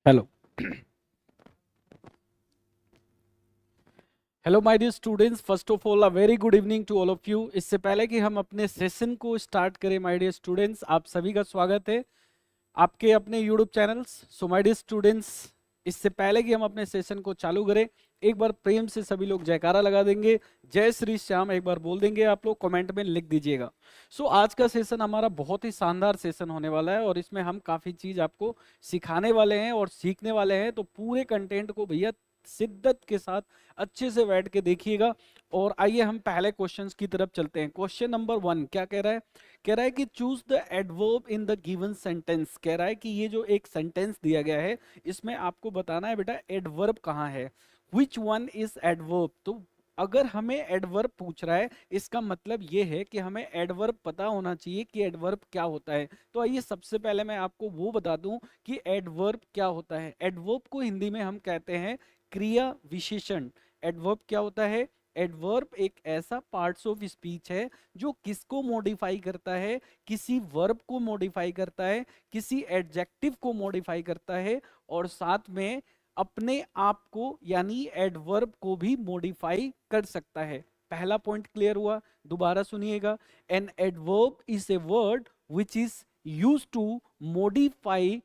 Hello hello my dear students, first of all a very good evening to all of you. इससे पहले कि हम अपने session को स्टार्ट करें माय डियर स्टूडेंट्स, आप सभी का स्वागत है आपके अपने YouTube channels. So my dear students, इससे पहले कि हम अपने सेशन को चालू करें, एक बार प्रेम से सभी लोग जयकारा लगा देंगे। जय श्री श्याम एक बार बोल देंगे आप लोग, कमेंट में लिख दीजिएगा। सो आज का सेशन हमारा बहुत ही शानदार सेशन होने वाला है और इसमें हम काफ़ी चीज़ आपको सिखाने वाले हैं और सीखने वाले हैं। तो पूरे कंटेंट को भैया शिद्दत के साथ अच्छे से बैठ के देखिएगा। और आइए हम पहले क्वेश्चंस की तरफ चलते हैं। क्वेश्चन नंबर 1 क्या कह रहा है? कह रहा है कि choose the adverb in the given sentence. कह रहा है कि ये जो एक सेंटेंस दिया गया है इसमें आपको बताना है बेटा एडवर्ब कहाँ है, विच वन इज एडवर्ब। तो अगर हमें एडवर्ब पूछ रहा है इसका मतलब ये है कि हमें एडवर्ब पता होना चाहिए कि एडवर्ब क्या होता है। तो आइए सबसे पहले मैं आपको वो बता दूं कि एडवर्ब क्या होता है। एडवर्ब को हिंदी में हम कहते हैं क्रिया विशेषण। एडवर्ब क्या होता है? एडवर्ब एक ऐसा पार्ट्स ऑफ स्पीच है जो किसको मॉडिफाई करता है, किसी वर्ब को मॉडिफाई करता है, किसी एडजेक्टिव को मॉडिफाई करता है और साथ में अपने आप को यानी एडवर्ब को भी मॉडिफाई कर सकता है। पहला पॉइंट क्लियर हुआ? दोबारा सुनिएगा। An adverb is a word which is used to modify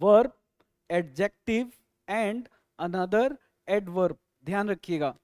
verb, adjective and another adverb. ध्यान रखिएगा,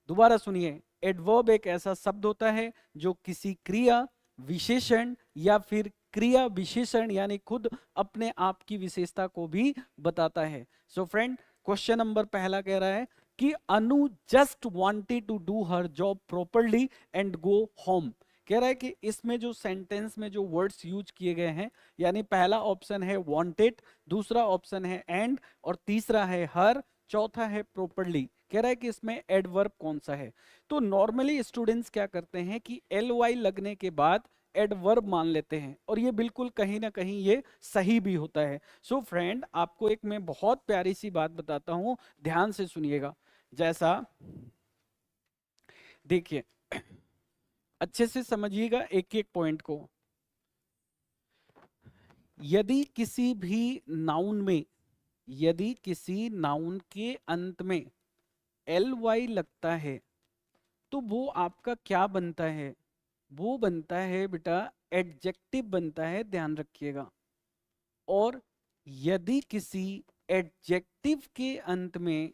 दोबारा सुनिए। एडवर्ब एक ऐसा शब्द होता है जो किसी क्रिया विशेषण या फिर क्रिया विशेषण यानी खुद अपने आप की विशेषता को भी बताता है। सो फ्रेंड, क्वेश्चन नंबर पहला कह रहा है कि Anu just wanted to do her job properly and go home. कह रहा है कि इसमें जो सेंटेंस में जो वर्ड्स यूज किए गए हैं, यानी पहला ऑप्शन है वांटेड, दूसरा ऑप्शन है एंड और तीसरा है हर, चौथा है प्रॉपरली। कह रहा है कि इसमें एडवर्ब कौन सा है। तो नॉर्मली स्टूडेंट्स क्या करते हैं कि एल वाई लगने के बाद एडवर्ब मान लेते हैं और ये बिल्कुल कहीं ना कहीं ये सही भी होता है। सो फ्रेंड, आपको एक मैं बहुत प्यारी सी बात बताता हूं, ध्यान से सुनिएगा। जैसा देखिए, अच्छे से समझिएगा एक एक पॉइंट को। यदि किसी भी नाउन में, यदि किसी नाउन के अंत में एल वाई लगता है तो वो आपका क्या बनता है? वो बनता है बेटा एडजेक्टिव बनता है, ध्यान रखिएगा। और यदि किसी एडजेक्टिव के अंत में,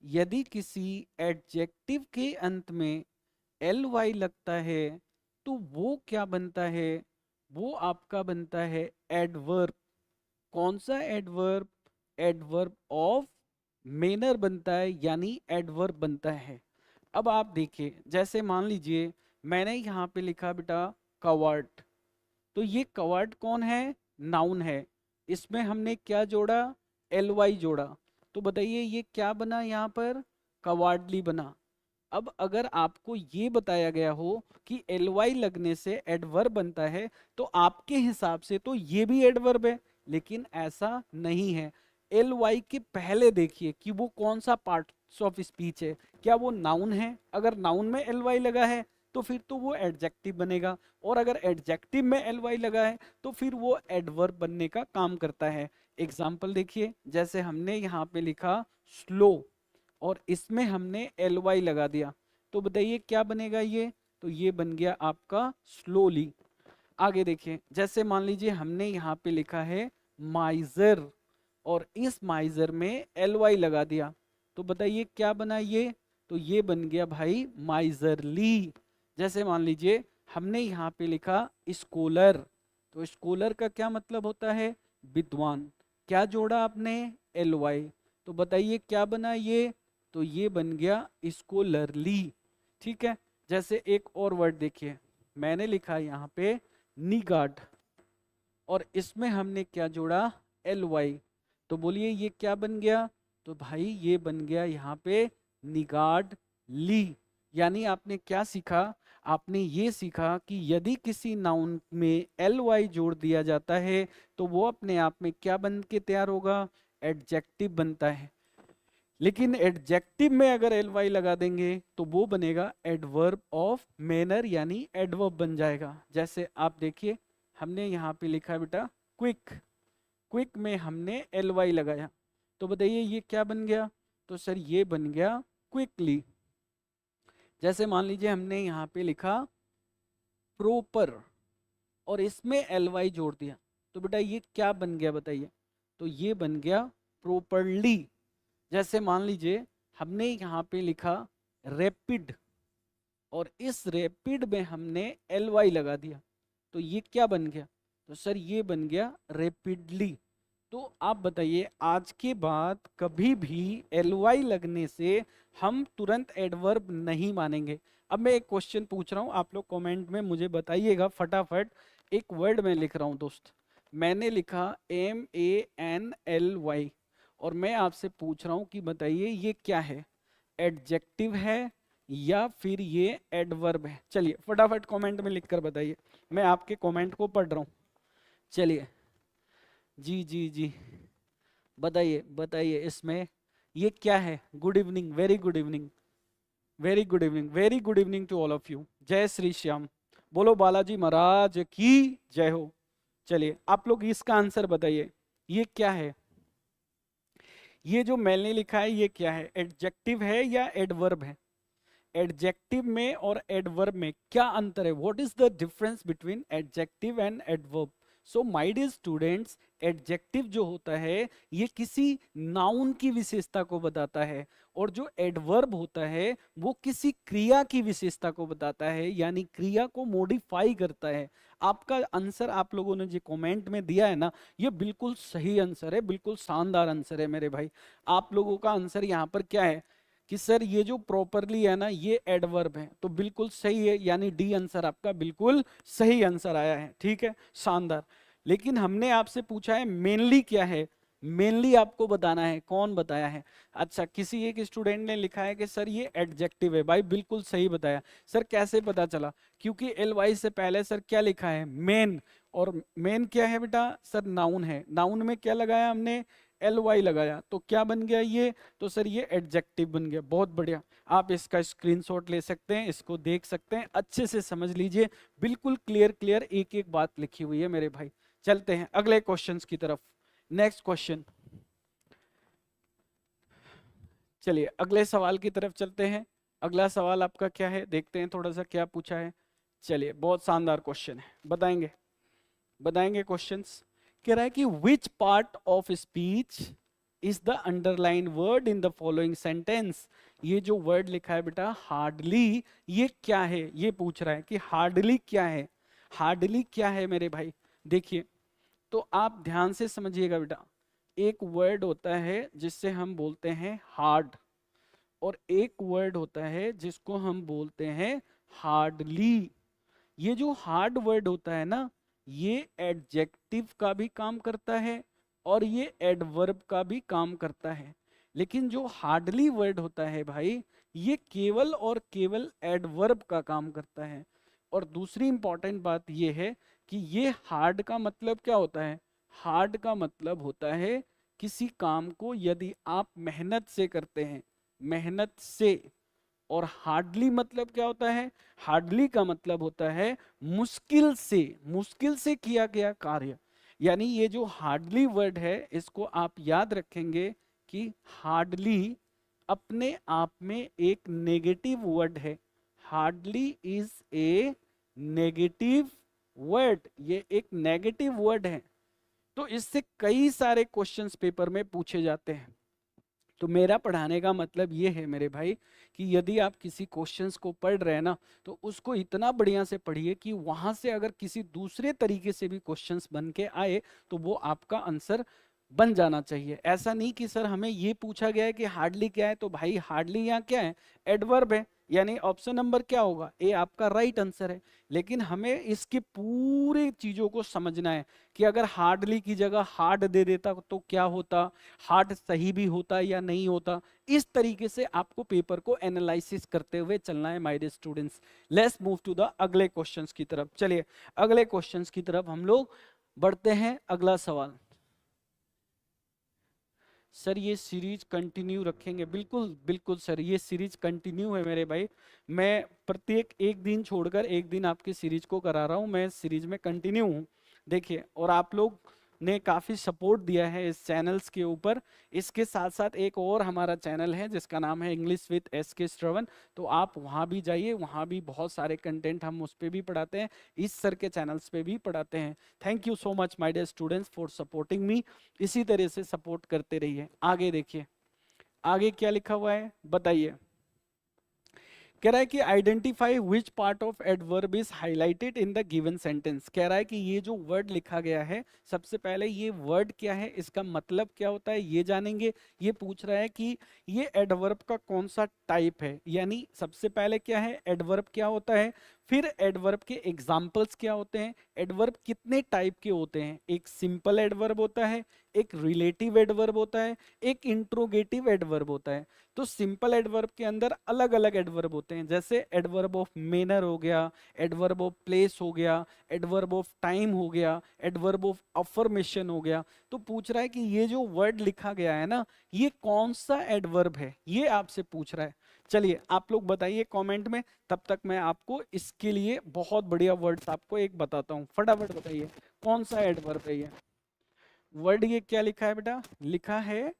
यदि किसी एडजेक्टिव के अंत में एल वाई लगता है तो वो क्या बनता है? वो आपका बनता है एडवर्ब। कौन सा एडवर्ब? एडवर्ब ऑफ मेनर बनता है, यानी एडवर्ब बनता है। अब आप देखिए, जैसे मान लीजिए मैंने यहां पे लिखा बेटा कवर्ड, तो ये कवर्ड कौन है? नाउन है। इसमें हमने क्या जोड़ा? एल वाई जोड़ा। तो बताइए ये क्या बना? यहाँ पर कवार्डली बना। अब अगर आपको ये बताया गया हो कि एल वाई लगने से एडवर्ब बनता है तो आपके हिसाब से तो ये भी एडवर्ब है, लेकिन ऐसा नहीं है। एल वाई के पहले देखिए कि वो कौन सा पार्ट ऑफ स्पीच है। क्या वो नाउन है? अगर नाउन में एल वाई लगा है तो फिर तो वो एडजेक्टिव बनेगा, और अगर एडजेक्टिव में एल वाई लगा है तो फिर वो एडवर्ब बनने का काम करता है। एग्जाम्पल देखिए, जैसे हमने यहाँ पे लिखा स्लो और इसमें हमने एल वाई लगा दिया, तो बताइए क्या बनेगा ये? तो ये बन गया आपका स्लोली। आगे देखिए, जैसे मान लीजिए हमने यहाँ पे लिखा है माइजर और इस माइजर में एल वाई लगा दिया, तो बताइए क्या बना ये? तो ये बन गया भाई माइजरली। जैसे मान लीजिए हमने यहाँ पे लिखा स्कॉलर, तो स्कॉलर का क्या मतलब होता है? विद्वान। क्या जोड़ा आपने? L Y. तो बताइए क्या बना ये? तो ये बन गया स्कॉलरली। ठीक है। जैसे एक और वर्ड देखिए, मैंने लिखा यहाँ पे निगार्ड और इसमें हमने क्या जोड़ा? L Y. तो बोलिए ये क्या बन गया? तो भाई ये बन गया यहाँ पे निगार्ड ली। यानी आपने क्या सीखा? आपने ये सीखा कि यदि किसी नाउन में एल वाई जोड़ दिया जाता है तो वो अपने आप में क्या बन के तैयार होगा? एडजेक्टिव बनता है। लेकिन एडजेक्टिव में अगर एल वाई लगा देंगे तो वो बनेगा एडवर्ब ऑफ मैनर, यानी एडवर्ब बन जाएगा। जैसे आप देखिए हमने यहाँ पे लिखा बेटा क्विक। क्विक में हमने एल वाई लगाया, तो बताइए ये क्या बन गया? तो सर ये बन गया क्विकली। जैसे मान लीजिए हमने यहाँ पे लिखा प्रॉपर और इसमें एल वाई जोड़ दिया, तो बेटा ये क्या बन गया बताइए? तो ये बन गया प्रॉपरली। जैसे मान लीजिए हमने यहाँ पे लिखा रैपिड और इस रैपिड में हमने एल वाई लगा दिया, तो ये क्या बन गया? तो सर ये बन गया रैपिडली। तो आप बताइए आज के बाद कभी भी एल वाई लगने से हम तुरंत एडवर्ब नहीं मानेंगे। अब मैं एक क्वेश्चन पूछ रहा हूँ, आप लोग कमेंट में मुझे बताइएगा फटाफट। एक वर्ड में लिख रहा हूँ दोस्त, मैंने लिखा MANLY और मैं आपसे पूछ रहा हूँ कि बताइए ये क्या है, एडजेक्टिव है या फिर ये एडवर्ब है? चलिए फटाफट कमेंट में लिखकर बताइए, मैं आपके कमेंट को पढ़ रहा हूँ। चलिए जी जी जी, बताइए बताइए इसमें ये क्या है? Good evening, very good evening, very good evening, very good evening to all of you. जय श्री श्याम, बोलो बालाजी महाराज की जय हो। चलिए आप लोग इसका आंसर बताइए, ये क्या है? ये जो मैंने लिखा है ये क्या है, एडजेक्टिव है या एडवर्ब है? एडजेक्टिव में और एडवर्ब में क्या अंतर है? What is the difference between adjective and adverb? So my dear students, adjective जो होता है ये किसी नाउन की विशेषता को बताता है और जो एडवर्ब होता है वो किसी क्रिया की विशेषता को बताता है, यानी क्रिया को मॉडिफाई करता है। आपका आंसर आप लोगों ने जो कमेंट में दिया है ना, ये बिल्कुल सही आंसर है, बिल्कुल शानदार आंसर है मेरे भाई। आप लोगों का आंसर यहाँ पर क्या है कि सर ये जो प्रॉपरली है ना ये एडवर्ब है, तो बिल्कुल सही है, यानी डी आंसर आपका बिल्कुल सही आंसर आया है। ठीक है, शानदार। लेकिन हमने आपसे पूछा है मेनली क्या है, मेनली आपको बताना है। कौन बताया है? अच्छा, किसी एक स्टूडेंट ने लिखा है कि सर ये एडजेक्टिव है। भाई बिल्कुल सही बताया। सर कैसे पता चला? क्योंकि एल वाई से पहले सर क्या लिखा है? मेन। और मेन क्या है बेटा? सर नाउन है। नाउन में क्या लगाया हमने? एल वाई लगाया, तो क्या बन गया ये? तो सर ये एडजेक्टिव बन गया। बहुत बढ़िया, आप इसका स्क्रीनशॉट ले सकते हैं, इसको देख सकते हैं, अच्छे से समझ लीजिए, बिल्कुल क्लियर क्लियर एक एक बात लिखी हुई है मेरे भाई। चलते हैं अगले क्वेश्चंस की तरफ। नेक्स्ट क्वेश्चन, चलिए अगले सवाल की तरफ चलते हैं। अगला सवाल आपका क्या है, देखते हैं थोड़ा सा क्या पूछा है। चलिए बहुत शानदार क्वेश्चन है, बताएंगे? बताएंगे क्वेश्चंस। कह रहा है कि which part of speech is the underline word in the following sentence? ये जो वर्ड लिखा है बेटा हार्डली, ये क्या है? ये पूछ रहा है कि हार्डली क्या है। हार्डली क्या है मेरे भाई? देखिए, तो आप ध्यान से समझिएगा बेटा। एक वर्ड होता है जिससे हम बोलते हैं हार्ड, और एक वर्ड होता है जिसको हम बोलते हैं हार्डली। ये जो हार्ड वर्ड होता है ना, ये एडजेक्टिव का भी काम करता है और ये एडवर्ब का भी काम करता है। लेकिन जो हार्डली वर्ड होता है भाई, ये केवल और केवल एडवर्ब का काम करता है। और दूसरी इंपॉर्टेंट बात ये है कि ये हार्ड का मतलब क्या होता है? हार्ड का मतलब होता है किसी काम को यदि आप मेहनत से करते हैं, मेहनत से। और हार्डली मतलब क्या होता है? हार्डली का मतलब होता है मुश्किल से, मुश्किल से किया गया कार्य। यानी ये जो हार्डली वर्ड है इसको आप याद रखेंगे कि हार्डली अपने आप में एक नेगेटिव वर्ड है। Hardly is a negative word, ये एक नेगेटिव वर्ड है। तो इससे कई सारे क्वेश्चंस पेपर में पूछे जाते हैं। तो मेरा पढ़ाने का मतलब ये है मेरे भाई कि यदि आप किसी क्वेश्चंस को पढ़ रहे हैं ना, तो उसको इतना बढ़िया से पढ़िए कि वहां से अगर किसी दूसरे तरीके से भी क्वेश्चंस बन के आए तो वो आपका आंसर बन जाना चाहिए। ऐसा नहीं कि सर हमें ये पूछा गया है कि हार्डली क्या है, तो भाई हार्डली यहाँ क्या है? एडवर्ब है, यानी ऑप्शन नंबर क्या होगा? ए आपका राइट आंसर है। लेकिन हमें इसके पूरे चीजों को समझना है कि अगर हार्डली की जगह हार्ड दे देता तो क्या होता, हार्ड सही भी होता या नहीं होता। इस तरीके से आपको पेपर को एनालिसिस करते हुए चलना है my dear students. Let's move to the अगले क्वेश्चंस की तरफ। चलिए अगले क्वेश्चंस की तरफ हम लोग बढ़ते हैं। अगला सवाल, सर ये सीरीज कंटिन्यू रखेंगे? बिल्कुल बिल्कुल सर, ये सीरीज कंटिन्यू है मेरे भाई। मैं प्रत्येक एक दिन छोड़कर एक दिन आपकी सीरीज को करा रहा हूँ, मैं सीरीज में कंटिन्यू हूँ। देखिए, और आप लोग ने काफ़ी सपोर्ट दिया है इस चैनल्स के ऊपर। इसके साथ साथ एक और हमारा चैनल है जिसका नाम है इंग्लिश विद SK श्रवण, तो आप वहाँ भी जाइए, वहाँ भी बहुत सारे कंटेंट हम उस पर भी पढ़ाते हैं, इस सर के चैनल्स पे भी पढ़ाते हैं। Thank you so much my dear students for supporting me. इसी तरह से सपोर्ट करते रहिए। आगे देखिए, आगे क्या लिखा हुआ है बताइए। कह रहा है कि identify which part of adverb is highlighted in the given sentence. कह रहा है कि ये जो वर्ड लिखा गया है, सबसे पहले ये वर्ड क्या है, इसका मतलब क्या होता है ये जानेंगे। ये पूछ रहा है कि ये एडवर्ब का कौन सा टाइप है, यानी सबसे पहले क्या है एडवर्ब क्या होता है, फिर एडवर्ब के एग्जाम्पल्स क्या होते हैं, एडवर्ब कितने टाइप के होते हैं, एक सिंपल एडवर्ब होता है, एक रिलेटिव एडवर्ब होता है, एक इंट्रोगेटिव एडवर्ब होता है। तो सिंपल एडवर्ब के अंदर अलग अलग एडवर्ब होते हैं, जैसे एडवर्ब ऑफ मैनर हो गया, एडवर्ब ऑफ प्लेस हो गया, एडवर्ब ऑफ टाइम हो गया, एडवर्ब ऑफ अफर्मेशन हो गया। तो पूछ रहा है कि ये जो वर्ड लिखा गया है ना, ये कौन सा एडवर्ब है, ये आपसे पूछ रहा है। चलिए आप लोग बताइए कमेंट में, तब तक मैं आपको इसके लिए बहुत बढ़िया वर्ड्स आपको एक बताता हूँ। फटाफट बताइए कौन सा एडवर्ब है ये वर्ड। ये क्या लिखा है बेटा, लिखा है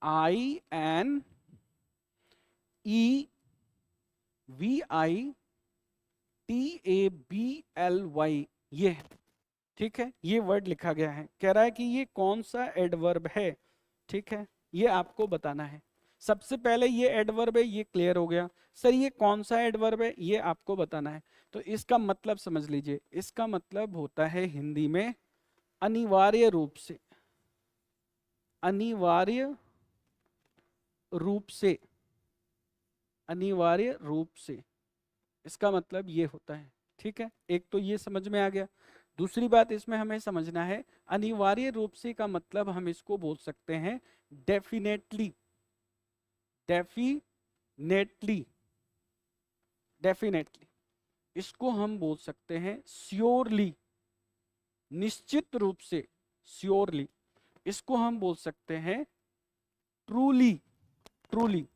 INEVITABLY, ये ठीक है, ये वर्ड लिखा गया है। कह रहा है कि ये कौन सा एडवर्ब है, ठीक है, ये आपको बताना है। सबसे पहले ये एडवर्ब है, ये क्लियर हो गया। सर ये कौन सा एडवर्ब है, ये आपको बताना है। तो इसका मतलब समझ लीजिए, इसका मतलब होता है हिंदी में अनिवार्य रूप से, अनिवार्य रूप से, अनिवार्य रूप से, इसका मतलब ये होता है। ठीक है, एक तो ये समझ में आ गया। दूसरी बात इसमें हमें समझना है, अनिवार्य रूप से का मतलब हम इसको बोल सकते हैं डेफिनेटली, डेफिनेटली, डेफिनेटली। इसको हम बोल सकते हैं श्योरली, निश्चित रूप से, श्योरली। इसको हम बोल सकते हैं ट्रूली, ट्रूली,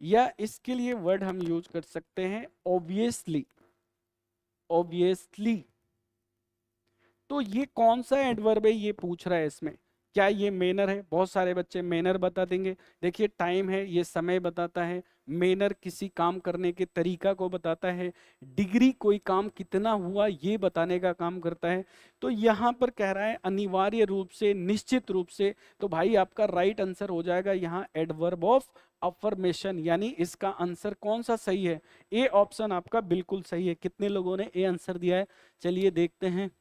या इसके लिए वर्ड हम यूज कर सकते हैं ऑब्वियसली, ऑब्वियसली। तो ये कौन सा एडवर्ब है ये पूछ रहा है इसमें। क्या ये मेनर है, बहुत सारे बच्चे मेनर बता देंगे। देखिए टाइम है, ये समय बताता है। मेनर किसी काम करने के तरीका को बताता है। डिग्री कोई काम कितना हुआ ये बताने का काम करता है। तो यहाँ पर कह रहा है अनिवार्य रूप से, निश्चित रूप से। तो भाई आपका राइट आंसर हो जाएगा यहाँ एडवर्ब ऑफ अफर्मेशन, यानी इसका आंसर कौन सा सही है, ए ऑप्शन आपका बिल्कुल सही है। कितने लोगों ने ए आंसर दिया है, चलिए देखते हैं।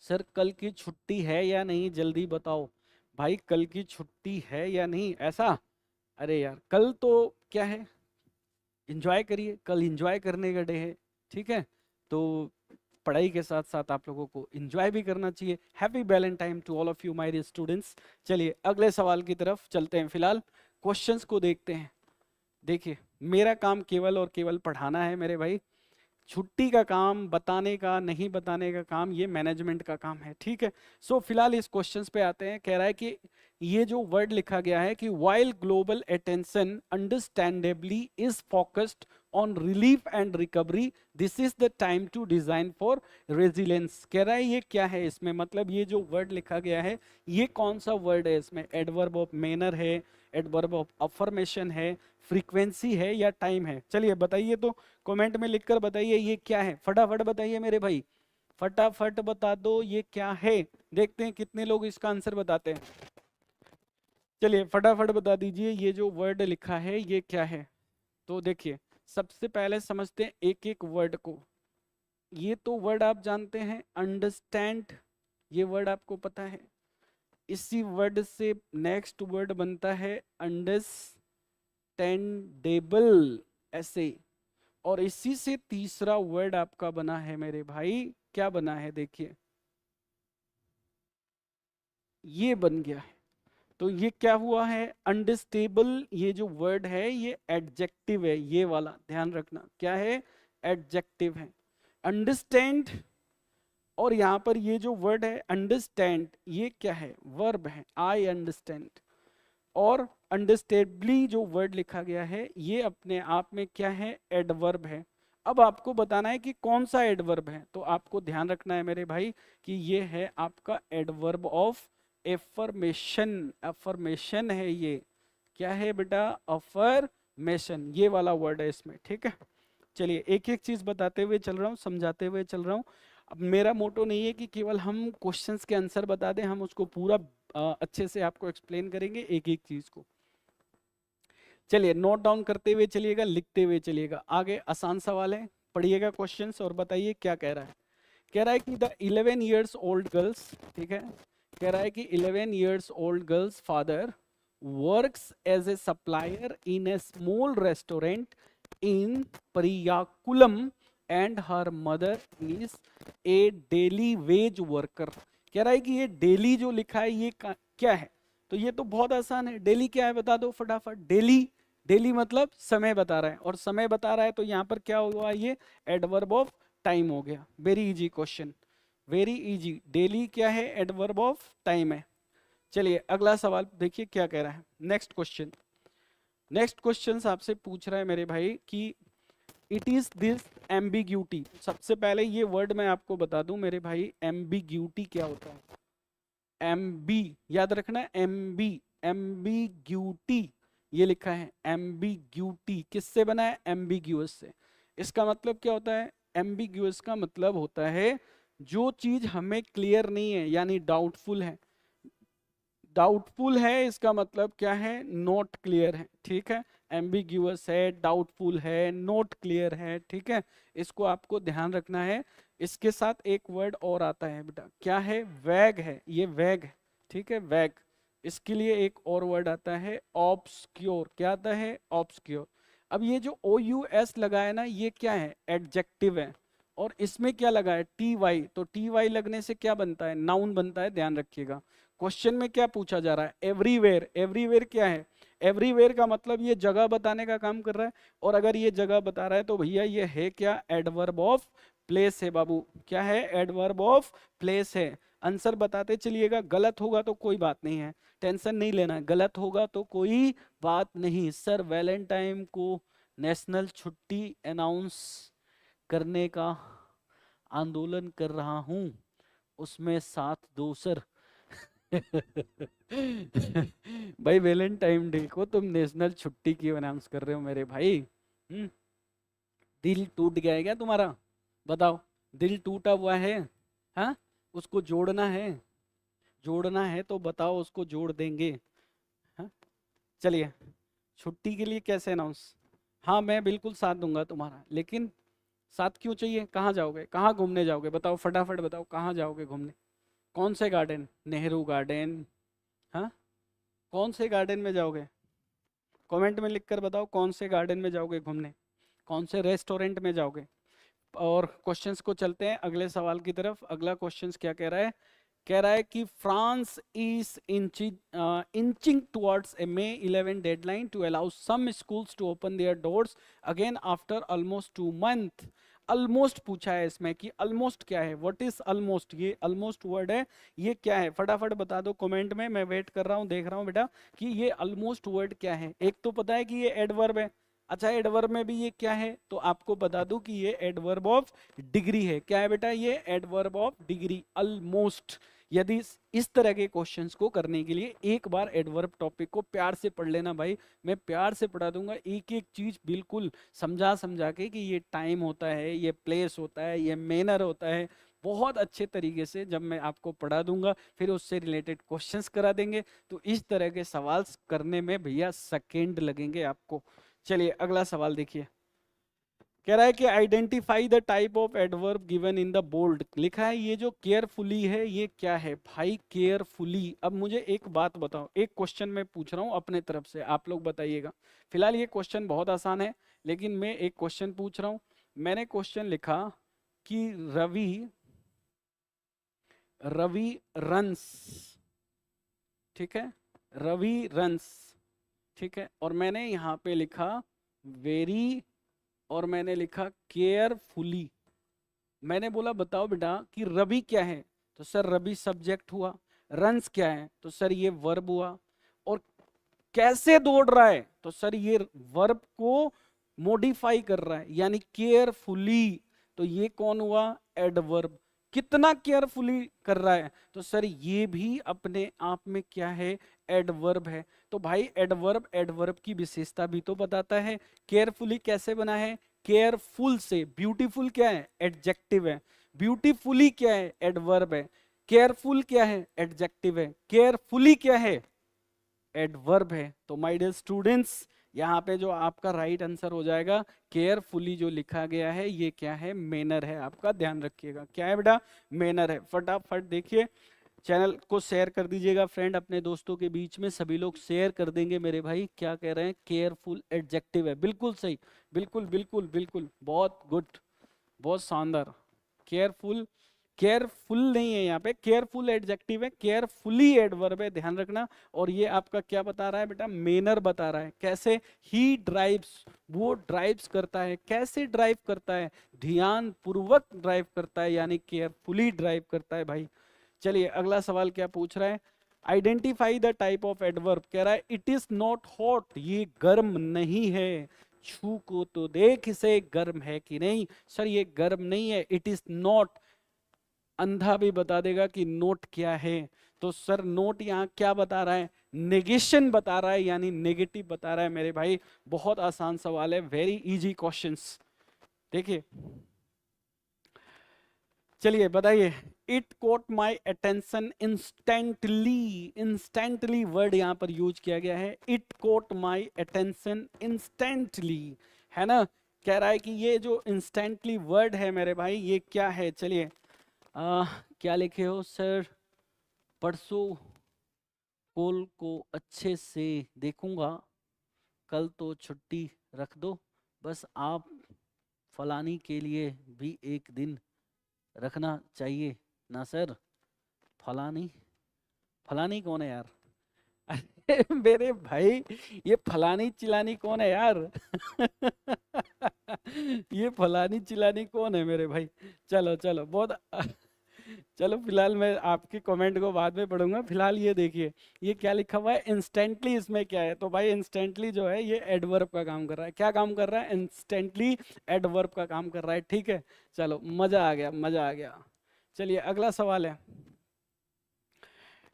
सर कल की छुट्टी है या नहीं जल्दी बताओ। भाई कल की छुट्टी है या नहीं ऐसा, अरे यार कल तो क्या है, एंजॉय करिए, कल एंजॉय करने का डे है। ठीक है, तो पढ़ाई के साथ साथ आप लोगों को एंजॉय भी करना चाहिए। Happy Valentine to all of you my dear students. चलिए अगले सवाल की तरफ चलते हैं, फिलहाल क्वेश्चंस को देखते हैं। देखिए मेरा काम केवल और केवल पढ़ाना है मेरे भाई, छुट्टी का काम, बताने का नहीं बताने का काम, ये मैनेजमेंट का काम है। ठीक है, सो फिलहाल इस क्वेश्चंस पे आते हैं। कह रहा है कि ये जो वर्ड लिखा गया है कि while global attention understandably is focused on relief and recovery, this is the time to design for resilience। कह रहा है ये क्या है इसमें, मतलब ये जो वर्ड लिखा गया है ये कौन सा वर्ड है इसमें, एडवर्ब ऑफ मैनर है, एडवर्ब ऑफ अफर्मेशन है, फ्रीक्वेंसी है या टाइम है। चलिए बताइए, तो कमेंट में लिखकर बताइए ये क्या है, फटाफट बताइए मेरे भाई, फटाफट बता दो ये क्या है। देखते हैं कितने लोग इसका आंसर बताते हैं। चलिए फटाफट बता दीजिए ये जो वर्ड लिखा है ये क्या है। तो देखिए सबसे पहले समझते हैं एक एक वर्ड को। ये तो वर्ड आप जानते हैं अंडरस्टैंड, ये वर्ड आपको पता है। इसी वर्ड से नेक्स्ट वर्ड बनता है अंडरस्टैंडेबल, ऐसे। और इसी से तीसरा वर्ड आपका बना है मेरे भाई, क्या बना है देखिए, ये बन गया है। तो ये क्या हुआ है अनस्टेबल, ये जो वर्ड है ये एडजेक्टिव है, ये वाला ध्यान रखना, क्या है एडजेक्टिव है। अंडरस्टैंड, और यहां पर ये जो वर्ड है अंडरस्टैंड ये क्या है वर्ब है, आई अंडरस्टैंड। और अंडरस्टैंडेबली जो वर्ड लिखा गया है ये अपने आप में क्या है एडवर्ब है। अब आपको बताना है कि कौन सा एडवर्ब है, तो आपको ध्यान रखना है मेरे भाई कि ये है आपका एडवर्ब ऑफ एफर्मेशन। एफर्मेशन है ये, क्या है बेटा, अफर्मेशन, ये वाला वर्ड है इसमें, ठीक है। चलिए एक एक चीज बताते हुए चल रहा हूँ, समझाते हुए चल रहा हूँ। अब मेरा मोटो नहीं है कि केवल हम क्वेश्चंस के आंसर बता दें, हम उसको पूरा अच्छे से आपको एक्सप्लेन करेंगे एक एक चीज को। चलिए नोट डाउन करते हुए चलिएगा, लिखते हुए चलिएगा। आगे आसान सवाल है, पढ़िएगा क्वेश्चंस और बताइए क्या कह रहा है। कह रहा है कि द 11 years old गर्ल्स, ठीक है, कह रहा है कि 11 years old girl's father works as a supplier in a small restaurant in Periyakulam and her mother is a daily wage worker. कह रहा है कि ये डेली जो लिखा है ये क्या है, तो ये तो बहुत आसान है। डेली क्या है बता दो फटाफट। डेली, डेली मतलब समय बता रहा है, और समय बता रहा है तो यहाँ पर क्या हुआ, ये एडवर्ब ऑफ टाइम हो गया। Very easy question, very easy. Daily क्या है, एडवर्ब ऑफ टाइम है। चलिए अगला सवाल देखिए क्या कह रहा है। नेक्स्ट क्वेश्चन, नेक्स्ट क्वेश्चन आपसे पूछ रहा है मेरे भाई कि इट इज दिस एम्बिग्यूटी। सबसे पहले ये वर्ड मैं आपको बता दूं मेरे भाई, एम्बिग्यूटी क्या होता है। एम्बी याद रखना, एम्बी, एम्बिग्यूटी ये लिखा है। एम्बिग्यूटी किससे बना है, एम्बिग्यूअस से। इसका मतलब क्या होता है, एम्बिग्यूअस का मतलब होता है जो चीज हमें क्लियर नहीं है, यानी डाउटफुल है। डाउटफुल है इसका मतलब क्या है, नॉट क्लियर है, ठीक है। एम्बिग्यूअस है, डाउटफुल है, नॉट क्लियर है, ठीक है। इसको आपको ध्यान रखना है। इसके साथ एक वर्ड और आता है बेटा, क्या है, वैग है, ये वैग है, ठीक है, वैग। इसके लिए एक और वर्ड आता है ऑब्सक्योर। क्या आता है, ऑब्सक्योर। अब ये जो ओ यू एस लगा है ना, ये क्या है, एडजेक्टिव है। और इसमें क्या लगा है, टी वाई, तो टी वाई लगने से क्या बनता है, नाउन बनता है, ध्यान रखिएगा। क्वेश्चन में क्या पूछा जा रहा है, एवरीवेयर। एवरीवेयर क्या है, एवरीवेयर का मतलब ये जगह बताने का काम कर रहा है। और अगर ये जगह बता रहा है तो भैया ये है क्या, एडवर्ब ऑफ प्लेस है बाबू। क्या है, एडवर्ब ऑफ प्लेस है। आंसर बताते चलिएगा, गलत होगा तो कोई बात नहीं है, टेंशन नहीं लेना, गलत होगा तो कोई बात नहीं। सर वैलेंटाइन को नेशनल छुट्टी अनाउंस करने का आंदोलन कर रहा हूं, उसमें साथ दो सर। भाई वैलेंटाइन डे को तुम नेशनल छुट्टी क्यों अनाउंस कर रहे हो मेरे भाई। दिल टूट गया है क्या तुम्हारा, बताओ। दिल टूटा हुआ है, हाँ, उसको जोड़ना है, जोड़ना है तो बताओ, उसको जोड़ देंगे। हाँ चलिए, छुट्टी के लिए कैसे अनाउंस, हाँ मैं बिल्कुल साथ दूंगा तुम्हारा, लेकिन साथ क्यों चाहिए, कहाँ जाओगे, कहाँ घूमने जाओगे, बताओ फटाफट बताओ, कहाँ जाओगे घूमने, कौन से गार्डन, नेहरू गार्डन, हाँ, कौन से गार्डन में जाओगे, कमेंट में लिखकर बताओ कौन से गार्डन में जाओगे घूमने, कौन से रेस्टोरेंट में जाओगे। और क्वेश्चंस को चलते हैं अगले सवाल की तरफ। अगला क्वेश्चंस क्या कह रहा है, कह रहा है कि France is inching towards a May 11 deadline to allow some schools to open their doors again after almost 2 month। Almost पूछा है इसमें कि ऑलमोस्ट क्या है, व्हाट इज ऑलमोस्ट, ये ऑलमोस्ट वर्ड है, ये क्या है, फटाफट बता दो कमेंट में, मैं वेट कर रहा हूँ, देख रहा हूँ बेटा कि ये ऑलमोस्ट वर्ड क्या है। एक तो पता है कि ये एडवर्ब है, अच्छा एडवर्ब में भी ये क्या है, तो आपको बता दूं कि ये एडवर्ब ऑफ डिग्री है। क्या है बेटा, ये एडवर्ब ऑफ डिग्री, ऑलमोस्ट। यदि इस तरह के क्वेश्चंस को करने के लिए एक बार एडवर्ब टॉपिक को प्यार से पढ़ लेना भाई, मैं प्यार से पढ़ा दूंगा एक एक चीज बिल्कुल समझा समझा के कि ये टाइम होता है, ये प्लेस होता है, ये मैनर होता है। बहुत अच्छे तरीके से जब मैं आपको पढ़ा दूंगा, फिर उससे रिलेटेड क्वेश्चंस करा देंगे, तो इस तरह के सवाल करने में भैया सेकेंड लगेंगे आपको। चलिए अगला सवाल देखिए, कह रहा है कि identify the type of adverb given in the bold. लिखा है ये जो केयरफुली है ये क्या है भाई, केयरफुली। अब मुझे एक बात बताओ, एक क्वेश्चन मैं पूछ रहा हूँ अपने तरफ से, आप लोग बताइएगा। फिलहाल ये क्वेश्चन बहुत आसान है, लेकिन मैं एक क्वेश्चन पूछ रहा हूँ। मैंने क्वेश्चन लिखा कि रवि, रवि रंस, ठीक है, रवि रंस, ठीक है, और मैंने यहाँ पे लिखा वेरी, और मैंने लिखा केयरफुली। मैंने बोला बताओ बेटा कि रवि क्या है, तो सर रवि सब्जेक्ट हुआ। रन्स क्या है, तो सर ये वर्ब हुआ। और कैसे दौड़ रहा है, तो सर ये वर्ब को मॉडिफाई कर रहा है, यानी केयरफुली। तो ये कौन हुआ? एडवर्ब। कितना केयरफुली कर रहा है, तो सर ये भी अपने आप में क्या है? एडवर्ब है। तो भाई एडवर्ब एडवर्ब की विशेषता भी तो बताता है। केयरफुली कैसे बना है? केयरफुल से। ब्यूटीफुल क्या है? एडजेक्टिव है। ब्यूटीफुली क्या है? एडवर्ब है। केयरफुल क्या है? एडजेक्टिव है। केयरफुली क्या है? एडवर्ब है। तो माय डियर स्टूडेंट्स, यहाँ पे जो आपका राइट आंसर हो जाएगा, केयरफुली जो लिखा गया है ये क्या है? मैनर है। आपका ध्यान रखिएगा, क्या है बेटा? मैनर है। फटाफट देखिए, चैनल को शेयर कर दीजिएगा फ्रेंड अपने दोस्तों के बीच में, सभी लोग शेयर कर देंगे मेरे भाई। क्या कह रहे हैं? केयरफुल एडजेक्टिव है, बिल्कुल सही, बिल्कुल बिल्कुल बिल्कुल, बहुत गुड, बहुत शानदार। केयरफुल, केयरफुल नहीं है यहाँ पे, केयरफुल एडजेक्टिव है, केयरफुली एडवर्ब है, ध्यान रखना। और ये आपका क्या बता रहा है बेटा? मेनर बता रहा है। कैसे? ही ड्राइव्स, वो ड्राइव्स करता है। कैसे ड्राइव करता है? ध्यान पूर्वक ड्राइव करता है, यानी केयरफुली ड्राइव करता है भाई। चलिए अगला सवाल क्या पूछ रहा है? Identify the type of adverb. कह रहा है इट इज नॉट हॉट, ये गर्म नहीं है। छू को तो देख इसे, गर्म है कि नहीं? सर ये गर्म नहीं है, इट इज नॉट। अंधा भी बता देगा कि नोट क्या है। तो सर नोट यहाँ क्या बता रहा है? नेगेशन बता रहा है, यानी नेगेटिव बता रहा है मेरे भाई। बहुत आसान सवाल है, वेरी इजी क्वेश्चंस। देखिए, चलिए बताइए। It caught my attention instantly. Instantly word यहां पर यूज किया गया है। It caught my attention instantly, है ना? कह रहा है कि ये जो इंस्टेंटली वर्ड है मेरे भाई, ये क्या है? चलिए क्या लिखे हो सर? परसों कॉल को अच्छे से देखूंगा, कल तो छुट्टी रख दो, बस आप फलानी के लिए भी एक दिन रखना चाहिए ना सर। फलानी, फलानी कौन है यार? अरे मेरे भाई, ये फलानी चिलानी कौन है यार? ये फलानी चिलानी कौन है मेरे भाई? चलो चलो, बहुत चलो फिलहाल मैं आपके कमेंट को बाद में पढ़ूंगा। फिलहाल ये देखिए, ये क्या लिखा हुआ है? इंस्टेंटली। इसमें क्या है? तो भाई इंस्टेंटली जो है ये एडवर्ब का काम कर रहा है। क्या काम कर रहा है? इंस्टेंटली एडवर्ब का काम कर रहा है। ठीक है, चलो मजा आ गया, मजा आ गया। चलिए अगला सवाल है।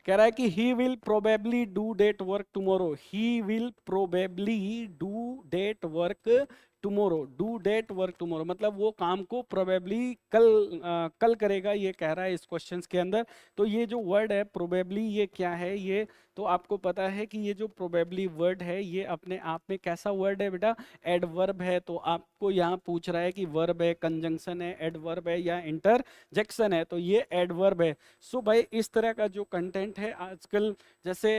कह रहा है कि he will probably do that work tomorrow. He will probably do that work tomorrow. Do that work tomorrow मतलब वो काम को प्रोबेबली कल करेगा, ये कह रहा है इस क्वेश्चंस के अंदर। तो ये जो वर्ड है प्रोबेबली, ये क्या है? ये तो आपको पता है कि ये जो प्रोबेबली वर्ड है ये अपने आप में कैसा वर्ड है बेटा? एडवर्ब है। तो आपको यहाँ पूछ रहा है कि वर्ब है, कंजंक्शन है, एडवर्ब है या इंटरजेक्शन है? तो ये एडवर्ब है। सो भाई इस तरह का जो कंटेंट है आजकल, जैसे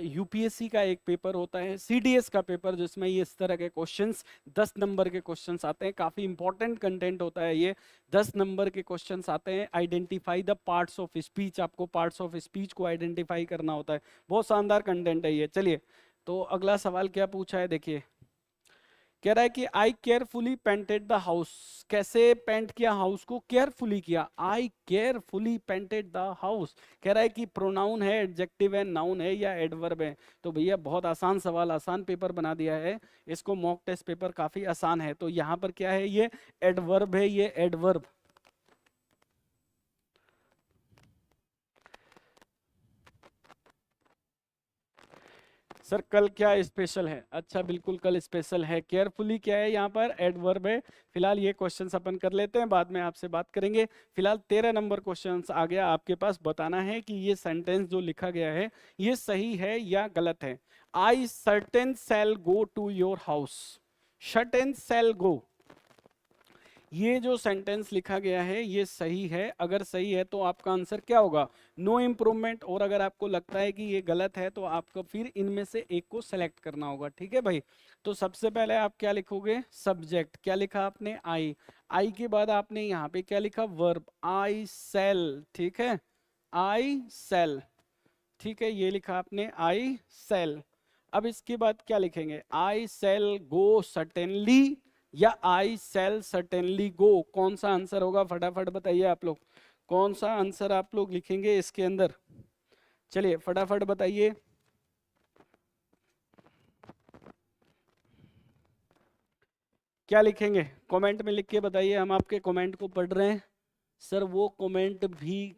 यूपीएससी का एक पेपर होता है, सीडीएस का पेपर, जिसमें ये इस तरह के क्वेश्चंस 10 नंबर के क्वेश्चंस आते हैं। काफी इंपॉर्टेंट कंटेंट होता है ये। 10 नंबर के क्वेश्चंस आते हैं। Identify the parts of speech, आपको पार्ट्स ऑफ स्पीच को आइडेंटिफाई करना होता है। बहुत शानदार कंटेंट है ये। चलिए, तो अगला सवाल क्या पूछा है देखिए। कह रहा है कि आई केयरफुली पेंटेड द हाउस। कैसे पेंट किया हाउस को? केयरफुली किया। आई केयरफुली पेंटेड द हाउस। कह रहा है कि प्रोनाउन है, एडजेक्टिव है, नाउन है या एडवर्ब है? तो भैया बहुत आसान सवाल, आसान पेपर बना दिया है इसको। मॉक टेस्ट पेपर काफी आसान है। तो यहाँ पर क्या है? ये एडवर्ब है, ये एडवर्ब। सर कल क्या स्पेशल है? अच्छा बिल्कुल कल स्पेशल है। केयरफुली क्या है? यहाँ पर एडवर्ब है। फिलहाल ये क्वेश्चंस अपन कर लेते हैं, बाद में आपसे बात करेंगे। फिलहाल 13 नंबर क्वेश्चंस आ गया आपके पास। बताना है कि ये सेंटेंस जो लिखा गया है ये सही है या गलत है। I certain shall go to your house. Certain shall go, ये जो सेंटेंस लिखा गया है ये सही है। अगर सही है तो आपका आंसर क्या होगा? No improvement. और अगर आपको लगता है कि ये गलत है तो आपको फिर इनमें से एक को सेलेक्ट करना होगा। ठीक है भाई? तो सबसे पहले आप क्या लिखोगे? सब्जेक्ट। क्या लिखा आपने? आई। आई के बाद आपने यहाँ पे क्या लिखा? वर्ब। आई सेल। ठीक है, आई सेल। ठीक है, ये लिखा आपने आई सेल। अब इसके बाद क्या लिखेंगे? आई सेल गो सर्टेनली या आई सेल सर्टेनली गो? कौन सा आंसर होगा? फटाफट बताइए आप लोग, कौन सा आंसर आप लोग लिखेंगे इसके अंदर? चलिए फटाफट बताइए। क्या लिखेंगे कमेंट में लिख के बताइए, हम आपके कमेंट को पढ़ रहे हैं। सर वो कमेंट भी,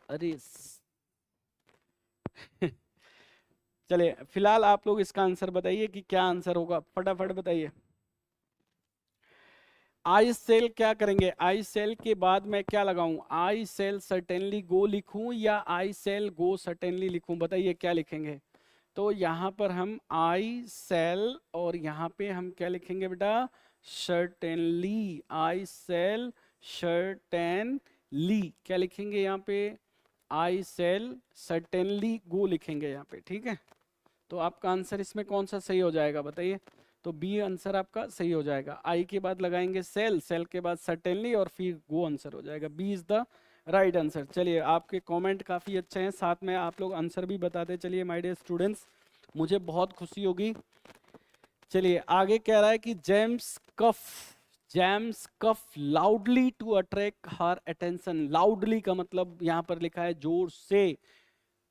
अरे चलिए फिलहाल आप लोग इसका आंसर बताइए कि क्या आंसर होगा, फटाफट बताइए। आई सेल क्या करेंगे, आई सेल के बाद मैं क्या लगाऊं, आई सेल सर्टेनली गो लिखूं या आई सेल गो सर्टेनली लिखूं, बताइए क्या लिखेंगे। तो यहाँ पर हम आई सेल और यहाँ पे हम क्या लिखेंगे बेटा, सर्टेनली, आई सेल सर्टेनली क्या लिखेंगे यहाँ पे, आई सेल सर्टेनली गो लिखेंगे यहाँ पे, ठीक है। तो आपका आंसर इसमें कौन सा सही हो जाएगा बताइए। तो बी आंसर आपका सही हो जाएगा, आई के बाद लगाएंगे सेल, सेल के बाद सर्टेनली और फिर गो आंसर हो जाएगा, B is the right answer. चलिए आपके कमेंट काफ़ी अच्छे हैं, साथ में आप लोग आंसर भी बताते चलिए माय डियर स्टूडेंट्स, मुझे बहुत खुशी होगी। चलिए आगे कह रहा है कि James cough loudly to attract her attention, loudly का मतलब यहाँ पर लिखा है जोर से,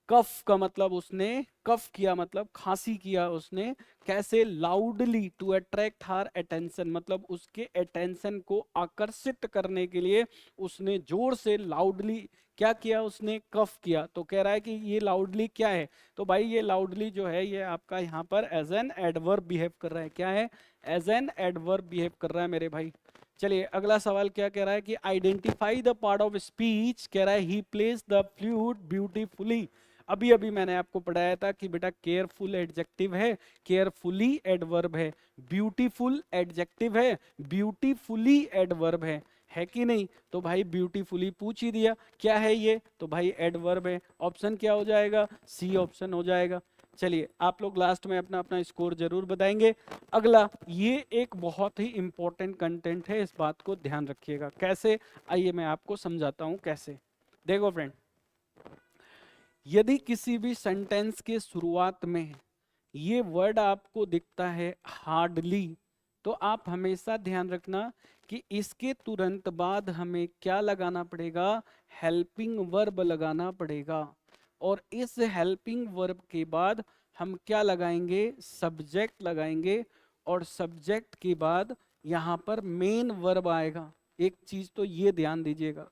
कफ का मतलब उसने कफ किया मतलब खांसी किया उसने, कैसे, loudly to attract her attention मतलब उसके अटेंशन को आकर्षित करने के लिए उसने जोर से लाउडली क्या किया, उसने कफ किया। तो कह रहा है कि ये लाउडली क्या है, तो भाई ये लाउडली जो है ये आपका यहाँ पर एज एन एडवर्ब बिहेव कर रहा है, क्या है, एज एन एडवर्ब बिहेव कर रहा है मेरे भाई। चलिए अगला सवाल क्या कह रहा है कि identify the part of speech, कह रहा है ही प्लेस द फ्लूट ब्यूटीफुली। अभी अभी मैंने आपको पढ़ाया था कि बेटा केयरफुल एडजेक्टिव है, केयरफुली एडवर्ब है, ब्यूटीफुल एडजेक्टिव है, ब्यूटीफुली एडवर्ब है कि नहीं। तो भाई ब्यूटीफुली पूछ ही दिया क्या है ये, तो भाई एडवर्ब है, ऑप्शन क्या हो जाएगा, सी ऑप्शन हो जाएगा। चलिए आप लोग लास्ट में अपना अपना स्कोर जरूर बताएंगे। अगला ये एक बहुत ही इंपॉर्टेंट कंटेंट है, इस बात को ध्यान रखिएगा, कैसे, आइए मैं आपको समझाता हूं कैसे। देखो फ्रेंड, यदि किसी भी सेंटेंस के शुरुआत में ये वर्ड आपको दिखता है हार्डली, तो आप हमेशा ध्यान रखना कि इसके तुरंत बाद हमें क्या लगाना पड़ेगा, हेल्पिंग वर्ब लगाना पड़ेगा। और इस हेल्पिंग वर्ब के बाद हम क्या लगाएंगे, सब्जेक्ट लगाएंगे, और सब्जेक्ट के बाद यहाँ पर मेन वर्ब आएगा। एक चीज तो ये ध्यान दीजिएगा,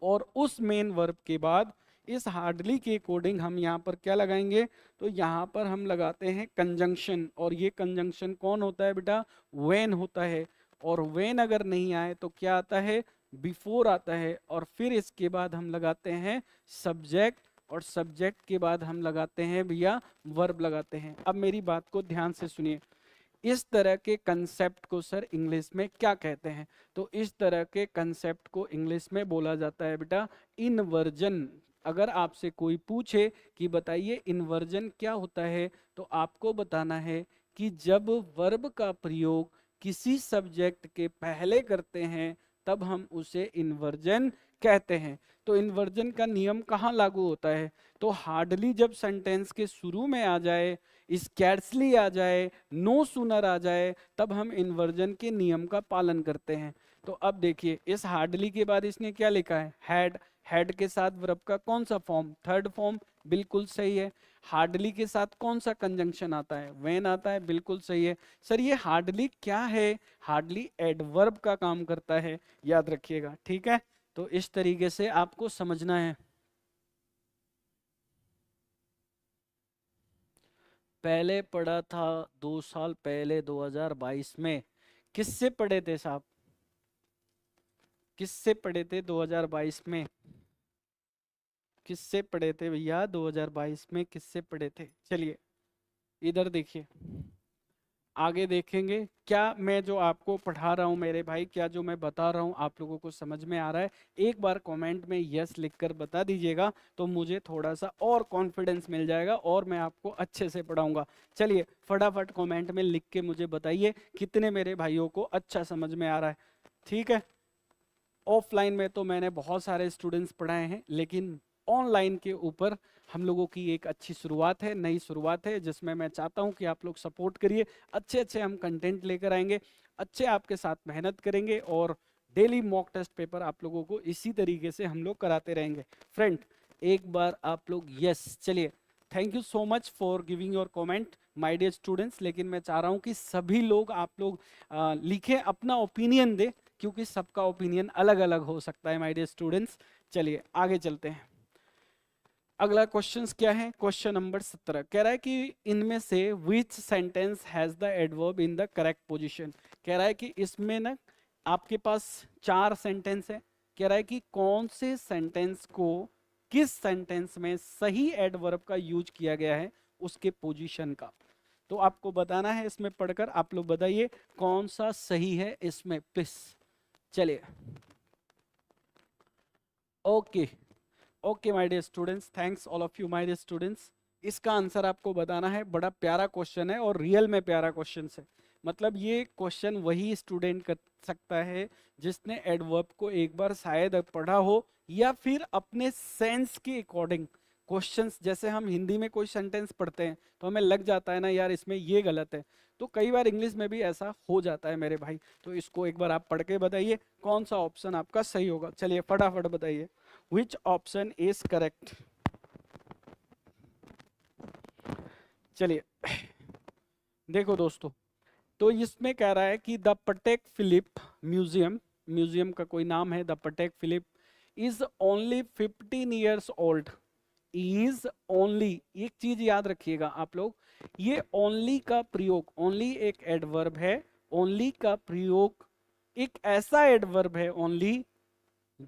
और उस मेन वर्ब के बाद इस हार्डली के अकॉर्डिंग हम यहाँ पर क्या लगाएंगे, तो यहाँ पर हम लगाते हैं कंजंक्शन, और ये कंजंक्शन कौन होता है बेटा, व्हेन होता है। और व्हेन अगर नहीं आए तो क्या आता है, बिफोर आता है, और फिर इसके बाद हम लगाते हैं सब्जेक्ट, और सब्जेक्ट के बाद हम लगाते हैं भैया वर्ब लगाते हैं। अब मेरी बात को ध्यान से सुनिए, इस तरह के कंसेप्ट को सर इंग्लिश में क्या कहते हैं, तो इस तरह के कंसेप्ट को इंग्लिश में बोला जाता है बेटा इनवर्जन। अगर आपसे कोई पूछे कि बताइए इनवर्जन क्या होता है, तो आपको बताना है कि जब वर्ब का प्रयोग किसी सब्जेक्ट के पहले करते हैं तब हम उसे इन्वर्जन कहते हैं। तो इन्वर्जन का नियम कहाँ लागू होता है, तो हार्डली जब सेंटेंस के शुरू में आ जाए, स्कैर्सली आ जाए, नो सूनर आ जाए, तब हम इन्वर्जन के नियम का पालन करते हैं। तो अब देखिए इस हार्डली के बाद इसने क्या लिखा है, हैड, हैड के साथ वर्ब का कौन सा फॉर्म, थर्ड फॉर्म, बिल्कुल सही है। हार्डली के साथ कौन सा कंजंक्शन आता है, व्हेन आता है, बिल्कुल सही है। सर ये हार्डली क्या है, हार्डली एडवर्ब का काम करता है, याद रखिएगा, ठीक है। तो इस तरीके से आपको समझना है। पहले पढ़ा था 2 साल पहले 2022 में, किससे पढ़े थे साहब, किससे पढ़े थे 2022 में, किससे पढ़े थे भैया 2022 में, किससे पढ़े थे। चलिए इधर देखिए, आगे देखेंगे क्या मैं जो आपको पढ़ा रहा हूं मेरे भाई, क्या जो मैं बता रहा हूं आप लोगों को समझ में आ रहा है। एक बार कमेंट में यस लिखकर बता दीजिएगा तो मुझे थोड़ा सा और कॉन्फिडेंस मिल जाएगा और मैं आपको अच्छे से पढ़ाऊंगा। चलिए फटाफट कमेंट में लिख के मुझे बताइए कितने मेरे भाइयों को अच्छा समझ में आ रहा है, ठीक है। ऑफलाइन में तो मैंने बहुत सारे स्टूडेंट्स पढ़ाए हैं, लेकिन ऑनलाइन के ऊपर हम लोगों की एक अच्छी शुरुआत है, नई शुरुआत है, जिसमें मैं चाहता हूं कि आप लोग सपोर्ट करिए। अच्छे अच्छे हम कंटेंट लेकर आएंगे, अच्छे आपके साथ मेहनत करेंगे, और डेली मॉक टेस्ट पेपर आप लोगों को इसी तरीके से हम लोग कराते रहेंगे। फ्रेंड एक बार आप लोग यस, चलिए thank you so much for giving your comment. My dear students, लेकिन मैं चाह रहा हूं कि सभी लोग, आप लोग लिखें, अपना ओपिनियन दे, क्योंकि सबका ओपिनियन अलग अलग हो सकता है माय डियर स्टूडेंट्स। चलिए आगे चलते हैं। अगला क्वेश्चन क्या है? क्वेश्चन नंबर 17 कह रहा है कि इनमें से विच sentence has the adverb in the correct position. कह रहा है कि इसमें ना आपके पास 4 सेंटेंस है। कह रहा है कि कौन से सेंटेंस को किस सेंटेंस में सही एडवर्ब का यूज किया गया है, उसके पोजीशन का। तो आपको बताना है इसमें पढ़कर। आप लोग बताइए कौन सा सही है इसमें प्लीज। चलिए okay okay my dear students, thanks all of you my dear students. इसका आंसर आपको बताना है। बड़ा प्यारा क्वेश्चन है और रियल में प्यारा क्वेश्चन है। मतलब ये क्वेश्चन वही स्टूडेंट कर सकता है जिसने एडवर्ब को एक बार शायद पढ़ा हो, या फिर अपने सेंस के अकॉर्डिंग क्वेश्चंस, जैसे हम हिंदी में कोई सेंटेंस पढ़ते हैं तो हमें लग जाता है ना यार इसमें ये गलत है, तो कई बार इंग्लिश में भी ऐसा हो जाता है मेरे भाई। तो इसको एक बार आप पढ़ के बताइए कौन सा ऑप्शन आपका सही होगा। चलिए फटाफट बताइए which option is correct। चलिए देखो दोस्तों, तो इसमें कह रहा है कि the Patek Philippe museum, museum का कोई नाम है, the Patek Philippe is only 15 years old. Is only, एक चीज याद रखिएगा आप लोग, ये ओनली का प्रयोग, ओनली एक एडवर्ब है, ओनली का प्रयोग एक ऐसा एडवर्ब है ओनली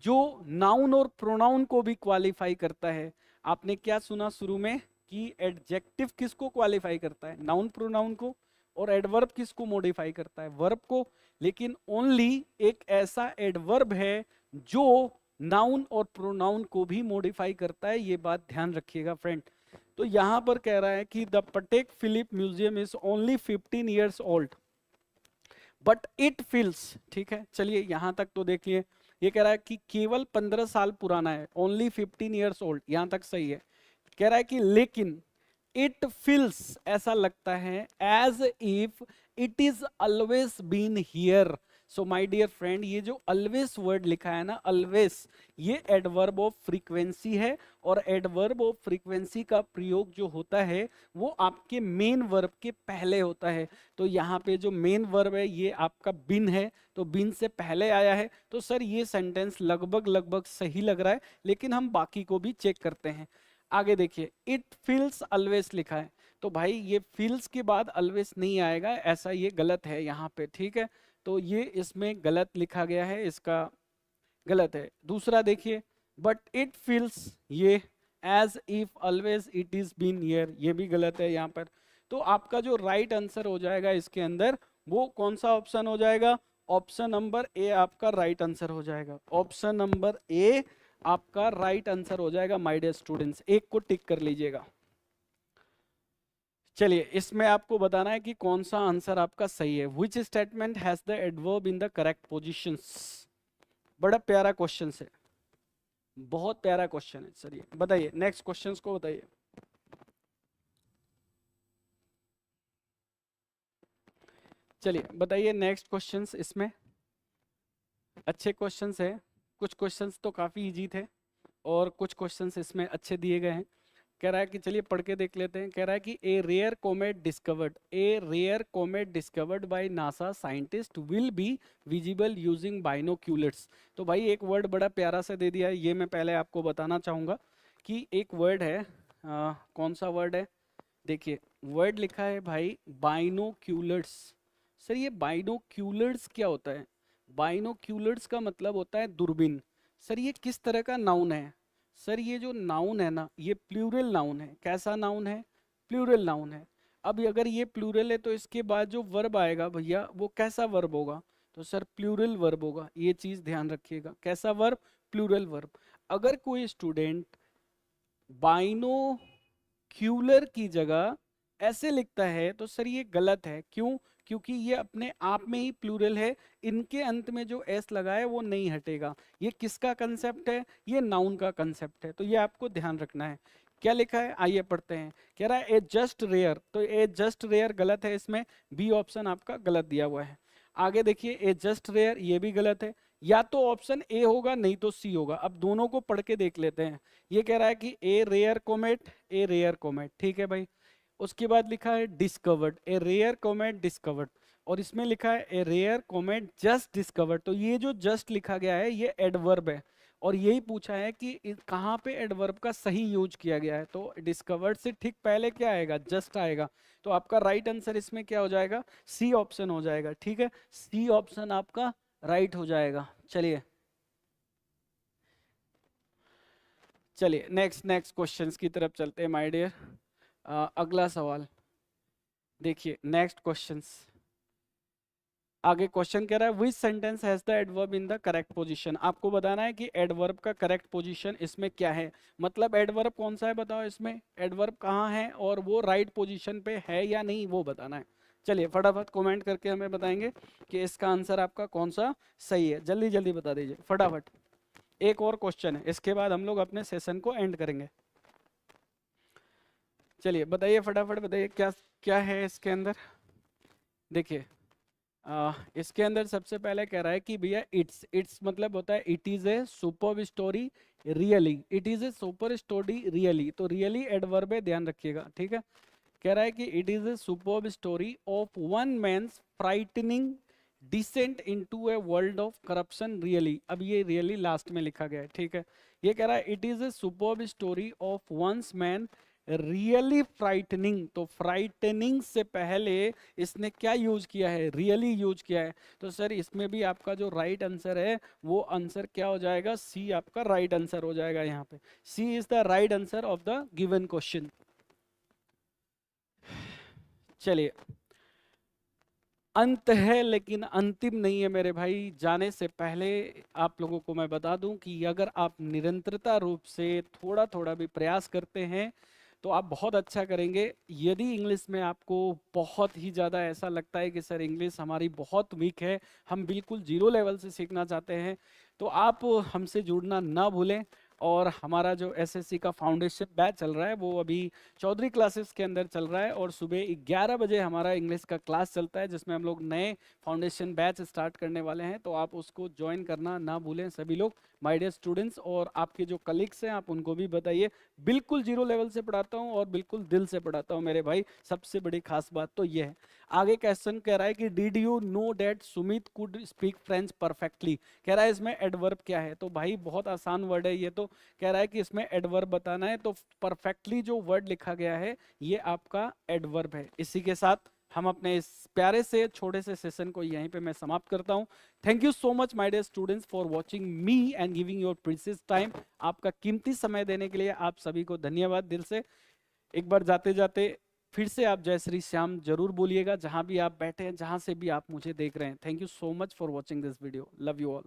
जो नाउन और प्रोनाउन को भी क्वालिफाई करता है। आपने क्या सुना शुरू में कि एडजेक्टिव किसको क्वालिफाई करता है? नाउन प्रोनाउन को। और एडवर्ब किसको मॉडिफाई करता है? वर्ब को। लेकिन ओनली एक ऐसा एडवर्ब है जो नाउन और प्रोनाउन को भी मॉडिफाई करता है। ये बात ध्यान रखिएगा फ्रेंड। तो यहां पर कह रहा है कि the Patek Philippe museum is only 15 years old but it feels, ठीक है चलिए यहां तक तो देख लिए। ये कह रहा है कि केवल 15 साल पुराना है, ओनली 15 ईयर्स ओल्ड, यहां तक सही है। कह रहा है कि लेकिन इट फील्स, ऐसा लगता है, as if it is always been here. So my dear friend, ये जो ऑलवेज वर्ड लिखा है ना, ऑलवेज, ये एडवर्ब ऑफ फ्रीक्वेंसी है। और एडवर्ब ऑफ फ्रीक्वेंसी का प्रयोग जो होता है वो आपके मेन वर्ब के पहले होता है। तो यहाँ पे जो मेन वर्ब है ये आपका बिन है, तो बिन से पहले आया है। तो सर ये सेंटेंस लगभग लगभग सही लग रहा है, लेकिन हम बाकी को भी चेक करते हैं। आगे देखिए, इट फील्स ऑलवेज लिखा है, तो भाई ये फील्स के बाद ऑलवेज नहीं आएगा, ऐसा ये गलत है यहाँ पे, ठीक है। तो ये इसमें गलत लिखा गया है, इसका गलत है। दूसरा देखिए, बट इट फील्स, ये as if always it is been here, ये भी गलत है यहाँ पर। तो आपका जो राइट आंसर हो जाएगा इसके अंदर, वो कौन सा ऑप्शन हो जाएगा? ऑप्शन नंबर ए आपका राइट आंसर हो जाएगा। ऑप्शन नंबर ए आपका राइट आंसर हो जाएगा माय डियर स्टूडेंट्स, एक को टिक कर लीजिएगा। चलिए इसमें आपको बताना है कि कौन सा आंसर आपका सही है। Which statement has the adverb in the correct positions. बड़ा प्यारा क्वेश्चन है, बहुत प्यारा क्वेश्चन है। चलिए बताइए नेक्स्ट क्वेश्चन को बताइए। चलिए बताइए नेक्स्ट क्वेश्चंस। इसमें अच्छे क्वेश्चंस है, कुछ क्वेश्चंस तो काफ़ी इजी थे और कुछ क्वेश्चंस इसमें अच्छे दिए गए हैं। कह रहा है कि चलिए पढ़ के देख लेते हैं। कह रहा है कि a rare comet discovered, a rare comet discovered by NASA scientist will be visible using binoculars. तो भाई एक वर्ड बड़ा प्यारा सा दे दिया है, ये मैं पहले आपको बताना चाहूँगा कि एक वर्ड है, कौन सा वर्ड है? देखिए वर्ड लिखा है भाई बाइनोक्यूलर्स। सर ये बाइनोक्यूलर्स क्या होता है? बाइनोक्यूलर्स का मतलब होता है दूरबीन। सर ये किस तरह का नाउन है? सर ये जो नाउन है ना, ये प्लूरल नाउन है। कैसा नाउन है? प्लूरल नाउन है। अब अगर ये प्लूरल है तो इसके बाद जो वर्ब आएगा भैया वो कैसा वर्ब होगा? तो सर प्लूरल वर्ब होगा, ये चीज ध्यान रखिएगा। कैसा वर्ब? Plural verb. अगर कोई स्टूडेंट बाइनोक्यूलर की जगह ऐसे लिखता है तो सर ये गलत है। क्यों? क्योंकि ये अपने आप में ही प्लूरल है, इनके अंत में जो एस लगा है वो नहीं हटेगा। ये किसका कंसेप्ट है? ये नाउन का कंसेप्ट है, तो ये आपको ध्यान रखना है। क्या लिखा है आइए पढ़ते हैं। कह रहा है ए जस्ट रेयर, तो ए जस्ट रेयर गलत है, इसमें बी ऑप्शन आपका गलत दिया हुआ है। आगे देखिए, ए जस्ट रेयर ये भी गलत है, या तो ऑप्शन ए होगा नहीं तो सी होगा। अब दोनों को पढ़ के देख लेते हैं। ये कह रहा है कि a rare comet, a rare comet, ठीक है भाई। उसके बाद लिखा है discovered, a rare comet discovered, और इसमें लिखा है a rare comet just discovered. तो ये जो जस्ट लिखा गया है ये एडवर्ब है, और यही पूछा है कि कहाँ पे एडवर्ब का सही यूज किया गया है। तो डिस्कवर्ड से ठीक पहले क्या आएगा, जस्ट आएगा। तो आपका राइट आंसर इसमें क्या हो जाएगा, सी ऑप्शन हो जाएगा। ठीक है, सी ऑप्शन आपका राइट हो जाएगा। चलिए चलिए नेक्स्ट नेक्स्ट क्वेश्चंस की तरफ चलते हैं माय डियर। अगला सवाल देखिए, नेक्स्ट क्वेश्चंस। आगे क्वेश्चन कह रहा है विच sentence has the adverb in the correct position. आपको बताना है कि एडवर्ब का करेक्ट पोजीशन इसमें क्या है, मतलब एडवर्ब कौन सा है बताओ, इसमें एडवर्ब कहाँ है और वो राइट पोजीशन पे है या नहीं, वो बताना है। चलिए फटाफट कमेंट करके हमें बताएंगे कि इसका आंसर आपका कौन सा सही है, जल्दी जल्दी बता दीजिए फटाफट। एक और क्वेश्चन है, इसके बाद हम लोग अपने सेशन को एंड करेंगे। चलिए बताइए फटाफट, बताइए क्या क्या है इसके अंदर। देखिए इसके अंदर सबसे पहले कह रहा है कि भैया इट्स, इट्स मतलब होता है it is a super story really, it is a super story really. तो रियली एडवर्ब है, ध्यान रखिएगा। ठीक है, कह रहा है कि it is a super story of one man's frightening descent into a world of corruption really. अब ये रियली लास्ट में लिखा गया है। ठीक है, ये कह रहा है it is a super story of one's man really frightening. तो फ्राइटनिंग से पहले इसने क्या यूज किया है, रियली यूज किया है। तो सर इसमें भी आपका जो राइट आंसर है वो आंसर क्या हो जाएगा, सी आपका राइट आंसर हो जाएगा। यहाँ पे C is the right answer of the given question. चलिए अंत है लेकिन अंतिम नहीं है मेरे भाई। जाने से पहले आप लोगों को मैं बता दूं कि अगर आप निरंतरता रूप से थोड़ा थोड़ा भी प्रयास करते हैं तो आप बहुत अच्छा करेंगे। यदि इंग्लिश में आपको बहुत ही ज़्यादा ऐसा लगता है कि सर इंग्लिश हमारी बहुत वीक है, हम बिल्कुल जीरो लेवल से सीखना चाहते हैं, तो आप हमसे जुड़ना ना भूलें। और हमारा जो एसएससी का फाउंडेशन बैच चल रहा है वो अभी चौधरी क्लासेस के अंदर चल रहा है, और सुबह 11 बजे हमारा इंग्लिश का क्लास चलता है जिसमें हम लोग नए फाउंडेशन बैच स्टार्ट करने वाले हैं। तो आप उसको ज्वाइन करना ना भूलें सभी लोग, माय डियर स्टूडेंट्स। और आपके जो कलीग्स हैं आप उनको भी बताइए, बिल्कुल जीरो लेवल से पढ़ाता हूँ और बिल्कुल दिल से पढ़ाता हूँ मेरे भाई। सबसे बड़ी खास बात तो ये है। आगे क्वेश्चन कह रहा है कि did you know that Sumit could speak French perfectly. कह रहा है इसमें एडवर्ब क्या है, तो भाई बहुत आसान वर्ड है ये। तो कह रहा है कि इसमें एडवर्ब बताना है, तो परफेक्टली जो वर्ड लिखा गया है ये आपका एडवर्ब है। इसी के साथ हम अपने इस प्यारे से छोटे से सेशन को यहीं पे मैं समाप्त करता हूं। Thank you so much my dear students for watching me and giving your precious time. आपका कीमती समय देने के लिए आप सभी को धन्यवाद दिल से। एक बार जाते जाते फिर से आप जय श्री श्याम जरूर बोलिएगा, जहां भी आप बैठे हैं, जहां से भी आप मुझे देख रहे हैं। Thank you so much for watching this video. Love you all.